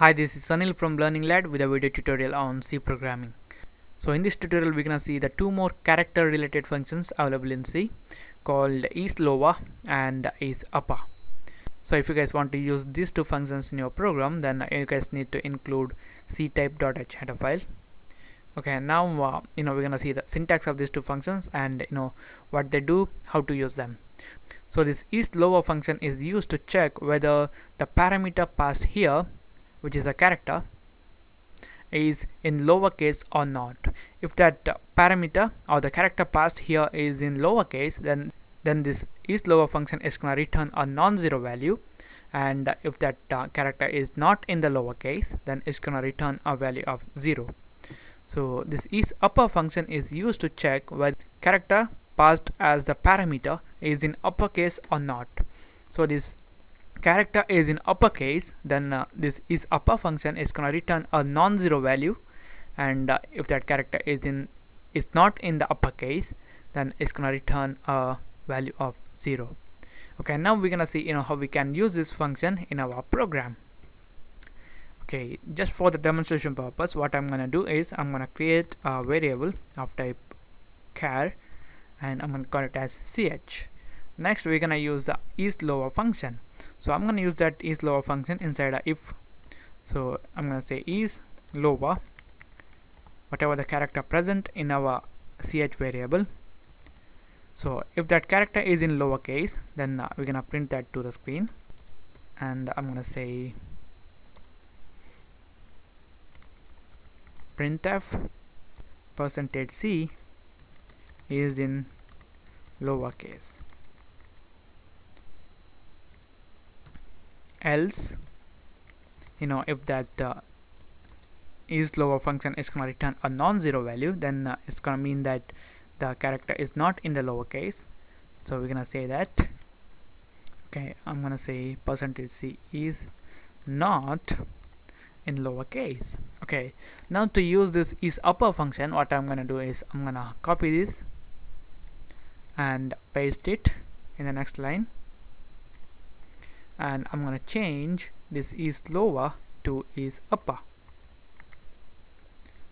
Hi, this is Sunil from Learning Lad with a video tutorial on C programming. So in this tutorial we're gonna see the two more character related functions available in C called islower and isupper. So if you guys want to use these two functions in your program, then you guys need to include ctype.h header file. Okay, now we're gonna see the syntax of these two functions and what they do, how to use them. So this islower function is used to check whether the parameter passed here, which is a character, is in lowercase or not. If that parameter or the character passed here is in lowercase, then this islower function is going to return a non-zero value, and if that character is not in the lowercase, then it's going to return a value of 0. So this isupper function is used to check whether character passed as the parameter is in uppercase or not. So this character is in uppercase, then this isupper function is going to return a non-zero value, and if that character is not in the uppercase, then it's going to return a value of 0. Okay, now we're gonna see how we can use this function in our program. Okay, just for the demonstration purpose, what I'm gonna do is I'm gonna create a variable of type char, and I'm gonna call it as ch. Next we're gonna use the islower function. So I'm going to use that islower function inside a if. So I'm going to say islower whatever the character present in our ch variable. So if that character is in lowercase, then we're going to print that to the screen, and I'm going to say printf %c is in lowercase. Else, if that islower function is going to return a non-zero value, then it's going to mean that the character is not in the lowercase. So we're going to say that. Okay, I'm going to say %c is not in lowercase. Okay, now to use this isupper function, what I'm going to do is I'm going to copy this and paste it in the next line, and I'm going to change this islower to isupper.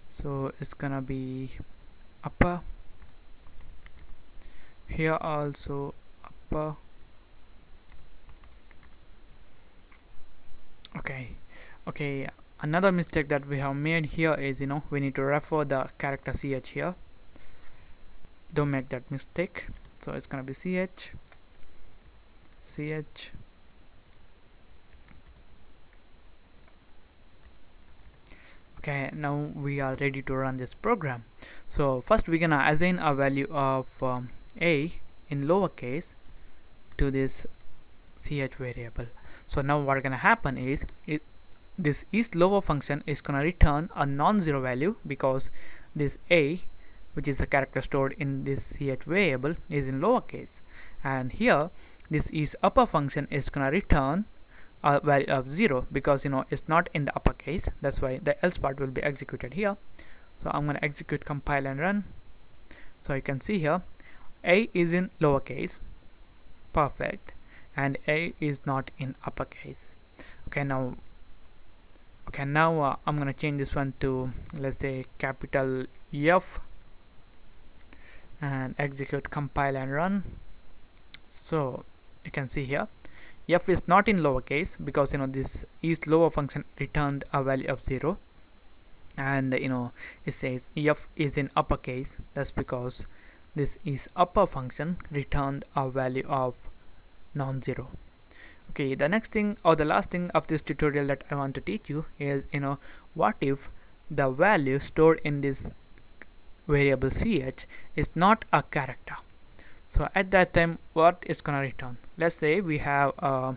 So it's gonna be upper, here also upper. Okay, another mistake that we have made here is we need to refer the character ch here. Don't make that mistake. So it's gonna be ch. Okay, now we are ready to run this program. So first we're gonna assign a value of a in lowercase to this ch variable. So now what's gonna happen is this islower function is gonna return a non-zero value because this a, which is a character stored in this ch variable, is in lowercase, and here this isupper function is gonna return a value of 0 because it's not in the uppercase. That's why the else part will be executed here. So I'm going to execute, compile and run. So you can see here a is in lowercase, perfect, and a is not in uppercase. Okay, now I'm going to change this one to, let's say, capital F, and execute, compile and run. So you can see here f is not in lowercase because this islower function returned a value of 0, and it says f is in uppercase. That's because this isupper function returned a value of non-zero. Okay, the next thing or the last thing of this tutorial that I want to teach you is what if the value stored in this variable ch is not a character. So at that time, what is gonna return? Let's say we have a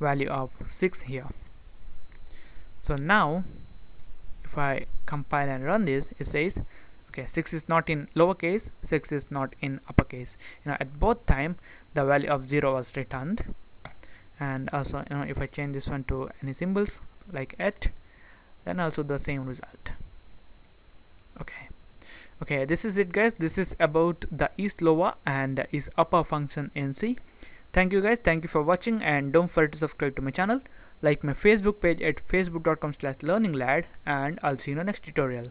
value of 6 here. So now if I compile and run this, it says okay, 6 is not in lowercase, 6 is not in uppercase. At both time the value of 0 was returned. And also if I change this one to any symbols like at, then also the same result. Okay, this is it guys. This is about the islower and isupper function in C. Thank you guys, thank you for watching, and don't forget to subscribe to my channel. like my Facebook page at facebook.com/learninglad, and I'll see you in the next tutorial.